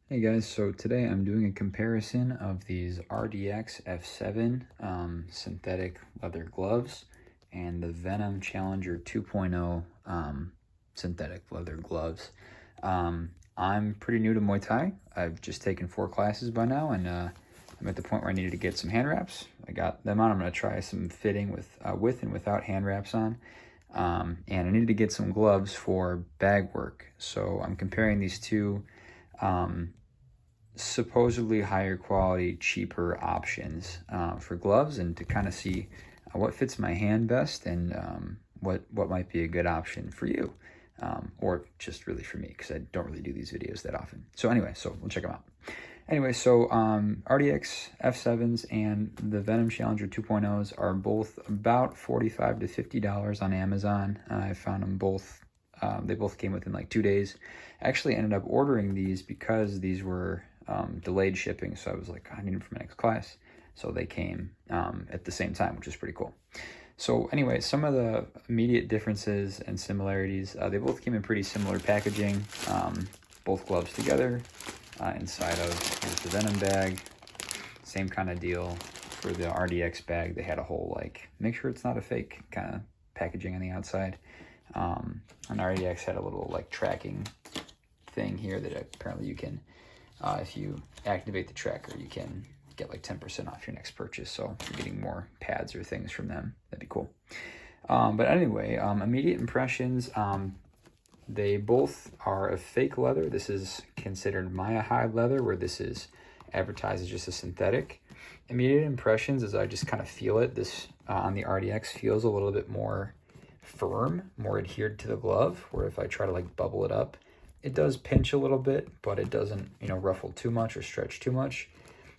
Hey guys, so today I'm doing a comparison of these RDX F-7 synthetic leather gloves and the Venum Challenger 2.0 synthetic leather gloves. I'm pretty new to Muay Thai. I've just taken 4 classes by now, and I'm at the point where I needed to get some hand wraps. I got them on. I'm going to try some fitting with and without hand wraps on. And I needed to get some gloves for bag work. So I'm comparing these two supposedly higher quality, cheaper options for gloves, and to kind of see what fits my hand best, and what might be a good option for you, or just really for me, because I don't really do these videos that often. So anyway, so we'll check them out. Anyway, so RDX F-7s and the Venum Challenger 2.0s are both about $45 to $50 on Amazon. I found them both. They both came within like 2 days. I actually ended up ordering these because these were delayed shipping, so I was like, I need them for my next class. So they came at the same time, which is pretty cool. So anyway, some of the immediate differences and similarities, they both came in pretty similar packaging. Both gloves together inside of, here's the Venum bag. Same kind of deal for the RDX bag. They had a whole like, make sure it's not a fake kind of packaging on the outside. And RDX had a little like tracking thing here that apparently you can, if you activate the tracker, you can get like 10% off your next purchase. So if you're getting more pads or things from them, that'd be cool. But anyway, immediate impressions, they both are a fake leather. This is considered Maya hide leather, where this is advertised as just a synthetic. Immediate impressions is I just kind of feel it. This on the RDX feels a little bit more firm, more adhered to the glove, where if I try to like bubble it up, it does pinch a little bit, but it doesn't, ruffle too much or stretch too much.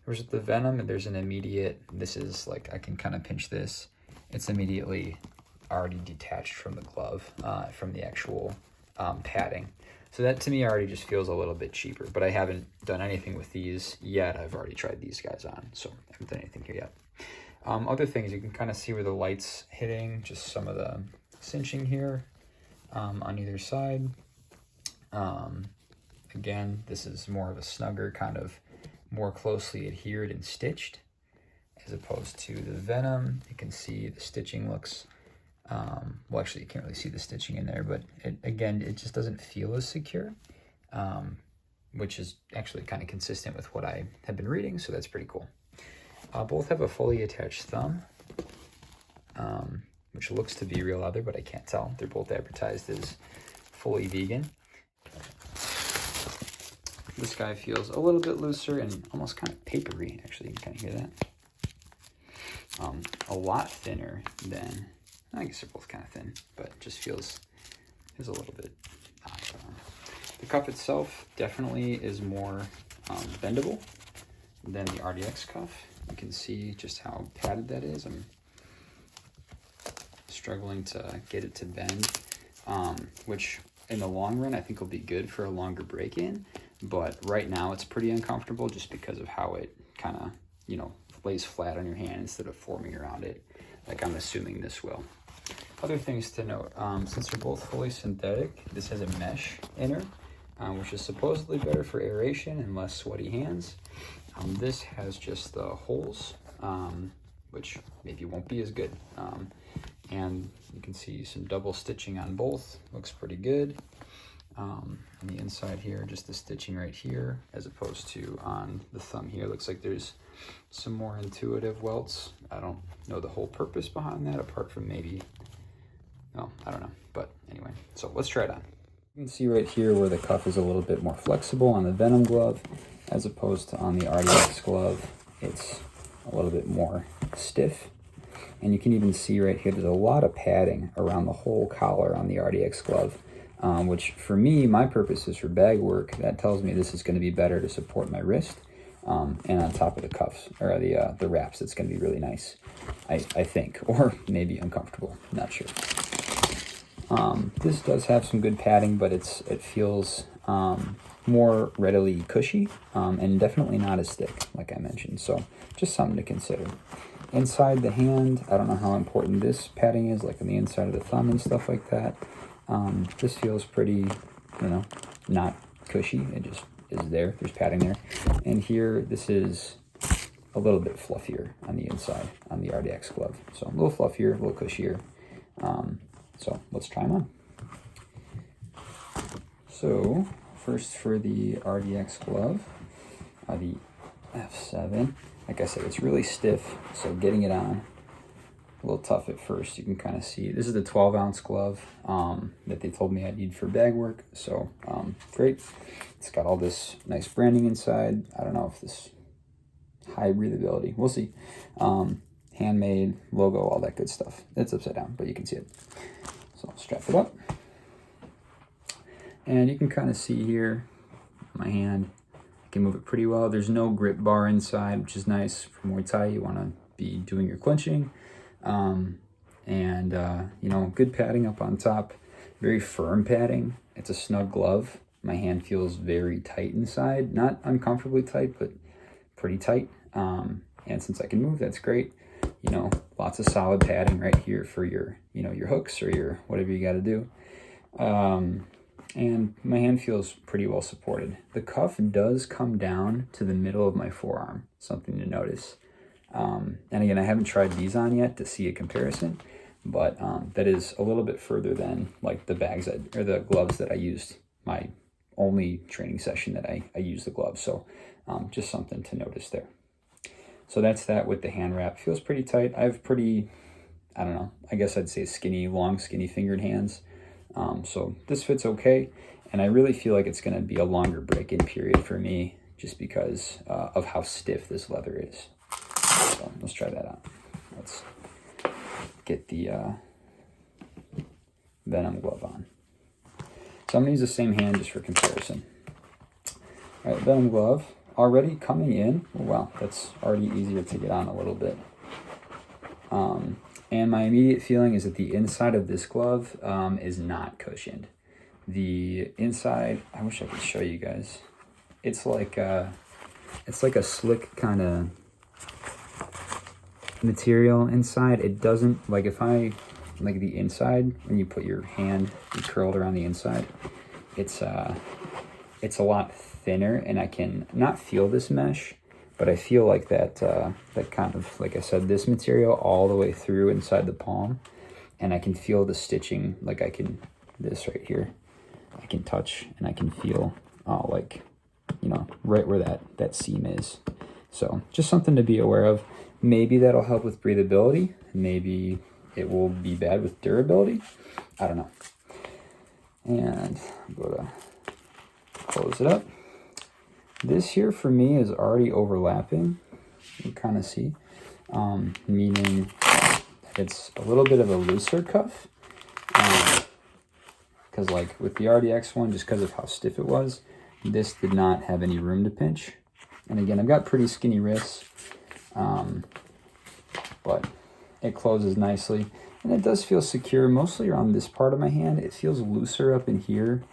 Whereas with the Venum, there's an immediate, this is like, I can kind of pinch this. It's immediately already detached from the glove, from the actual padding. So that to me already just feels a little bit cheaper, but I haven't done anything with these yet. I've already tried these guys on, so I haven't done anything here yet. Other things, you can kind of see where the light's hitting, just some of the cinching here on either side. Again, this is more of a snugger, kind of more closely adhered and stitched, as opposed to the Venum. You can see the stitching looks, well, actually you can't really see the stitching in there, but again, it just doesn't feel as secure, which is actually kind of consistent with what I have been reading, so that's pretty cool. Both have a fully attached thumb, which looks to be real leather, but I can't tell. They're both advertised as fully vegan. This guy feels a little bit looser and almost kind of papery, actually. You can kind of hear that. A lot thinner than, I guess they're both kind of thin, but it just feels a little bit odd. The cuff itself definitely is more bendable than the RDX cuff. You can see just how padded that is. I'm struggling to get it to bend, which in the long run I think will be good for a longer break-in, but right now it's pretty uncomfortable just because of how it kind of, lays flat on your hand instead of forming around it, like I'm assuming this will. Other things to note, since they're both fully synthetic, this has a mesh inner, which is supposedly better for aeration and less sweaty hands. This has just the holes, which maybe won't be as good. And you can see some double stitching on both, looks pretty good. On the inside here, just the stitching right here, as opposed to on the thumb here, looks like there's some more intuitive welts. I don't know the whole purpose behind that, apart from maybe, no, I don't know. But anyway, so let's try it on. You can see right here where the cuff is a little bit more flexible on the Venum glove, as opposed to on the RDX glove, it's a little bit more stiff. And you can even see right here, there's a lot of padding around the whole collar on the RDX glove, which for me, my purpose is for bag work. That tells me this is going to be better to support my wrist. And on top of the cuffs, or the wraps, it's going to be really nice, I think, or maybe uncomfortable, not sure. This does have some good padding, but it feels more readily cushy, and definitely not as thick, like I mentioned. So just something to consider. Inside the hand, I don't know how important this padding is, like on the inside of the thumb and stuff like that. This feels pretty, not cushy. It just is there. There's padding there. And here, this is a little bit fluffier on the inside on the RDX glove. So a little fluffier, a little cushier. So let's try them on. So first for the RDX glove, the F-7. Like I said, it's really stiff, so getting it on, a little tough at first. You can kind of see, this is the 12-ounce glove that they told me I need for bag work. So great. It's got all this nice branding inside. I don't know if this high breathability, we'll see. Handmade, logo, all that good stuff. It's upside down, but you can see it. So I'll strap it up. And you can kind of see here, my hand, I can move it pretty well. There's no grip bar inside, which is nice. For Muay Thai, you want to be doing your clinching. You know, good padding up on top, very firm padding. It's a snug glove. My hand feels very tight inside, not uncomfortably tight, but pretty tight. And since I can move, that's great. You know, lots of solid padding right here for your, you know, your hooks or your whatever you got to do. And my hand feels pretty well supported. The cuff does come down to the middle of my forearm, something to notice. And again, I haven't tried these on yet to see a comparison, but that is a little bit further than like the bags or the gloves that I used, my only training session that I used the gloves. So just something to notice there. So that's that with the hand wrap. Feels pretty tight. I have pretty, I don't know, I guess I'd say skinny, long, skinny fingered hands. So this fits okay. And I really feel like it's going to be a longer break-in period for me just because of how stiff this leather is. So let's try that out. Let's get the Venum glove on. So I'm going to use the same hand just for comparison. All right, Venum glove already coming in. Oh, wow, that's already easier to get on a little bit. And my immediate feeling is that the inside of this glove is not cushioned. The inside, I wish I could show you guys. It's like a slick kind of material inside. It doesn't, like if I, like the inside, when you put your hand, you curl it around the inside, it's a lot thinner, and I can not feel this mesh, but I feel like that kind of, like I said, this material all the way through inside the palm, and I can feel the stitching, like I can, this right here, I can touch and I can feel like, you know, right where that seam is. So just something to be aware of. Maybe that'll help with breathability. Maybe it will be bad with durability. I don't know. And I'm going to close it up. This here for me is already overlapping. You can kind of see, meaning it's a little bit of a looser cuff. Because like with the RDX one, just because of how stiff it was, this did not have any room to pinch. And again, I've got pretty skinny wrists, but it closes nicely. And it does feel secure, mostly around this part of my hand. It feels looser up in here,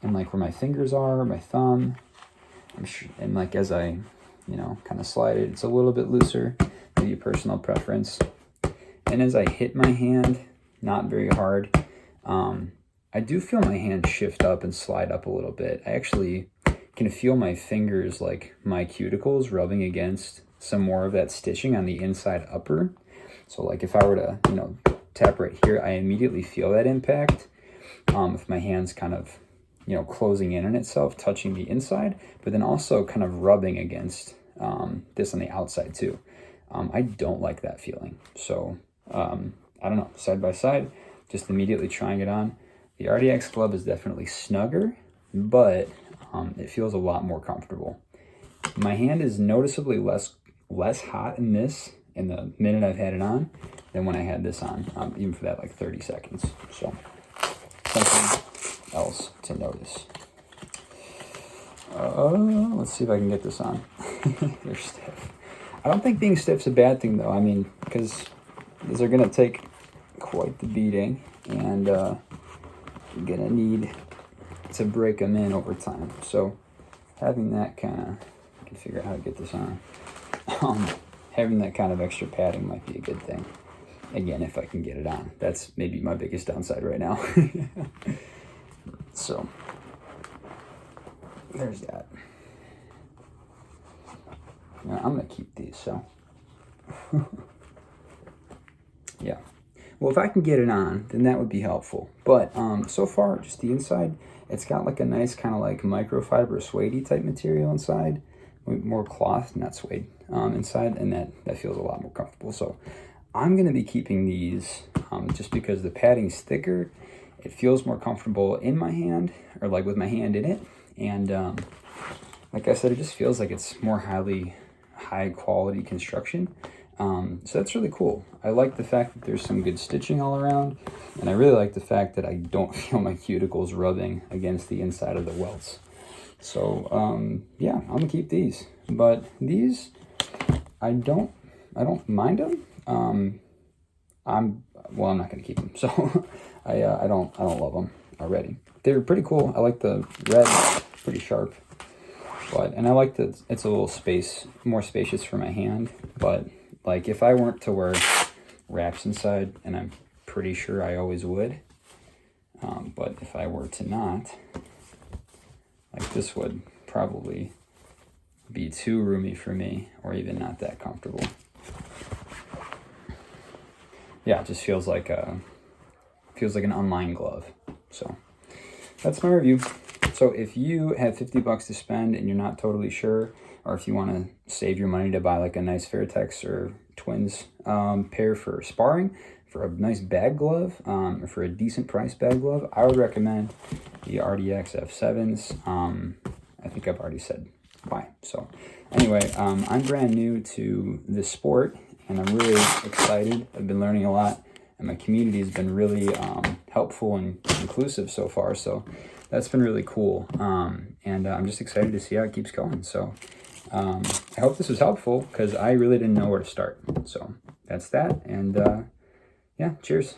and like where my fingers are, my thumb. I'm sure, and like as I, you know, kind of slide it, it's a little bit looser, maybe a personal preference. And as I hit my hand, not very hard, I do feel my hand shift up and slide up a little bit. I actually can feel my fingers, like my cuticles, rubbing against some more of that stitching on the inside upper. So like if I were to, you know, tap right here, I immediately feel that impact. If my hand's kind of, you know, closing in on itself, touching the inside, but then also kind of rubbing against this on the outside too. I don't like that feeling. So I don't know, side by side, just immediately trying it on. The RDX glove is definitely snugger, but it feels a lot more comfortable. My hand is noticeably less hot in this in the minute I've had it on than when I had this on, even for that like 30 seconds. So something else to notice. Let's see if I can get this on. They're stiff. I don't think being stiff's a bad thing though. I mean, because these are gonna take quite the beating, and I'm gonna need to break them in over time. So having that kind of, I can figure out how to get this on. Having that kind of extra padding might be a good thing. Again, if I can get it on. That's maybe my biggest downside right now. So there's that. I'm gonna keep these, so. Yeah. Well, if I can get it on, then that would be helpful. But so far, just the inside, it's got like a nice kind of like microfiber suede type material inside, more cloth, not suede, inside, and that feels a lot more comfortable. So I'm going to be keeping these just because the padding's thicker. It feels more comfortable in my hand, or like with my hand in it. And like I said, it just feels like it's more high quality construction. So that's really cool. I like the fact that there's some good stitching all around, and I really like the fact that I don't feel my cuticles rubbing against the inside of the welts. So yeah, I'm gonna keep these. But these, I don't mind them. I'm not gonna keep them. So I don't love them already. They're pretty cool. I like the red, pretty sharp. And I like that it's a little more spacious for my hand. But like if I weren't to wear wraps inside, and I'm pretty sure I always would, but if I were to not, like this would probably be too roomy for me, or even not that comfortable. Yeah, it just feels like an unlined glove. So that's my review. So if you have 50 bucks to spend and you're not totally sure, or if you want to save your money to buy like a nice Fairtex or Twins pair for sparring, for a nice bag glove, or for a decent price bag glove, I would recommend the RDX F-7s. I think I've already said why. So anyway, I'm brand new to this sport, and I'm really excited. I've been learning a lot, and my community has been really helpful and inclusive so far. So that's been really cool. And I'm just excited to see how it keeps going. So I hope this was helpful, because I really didn't know where to start. So that's that. And yeah, cheers.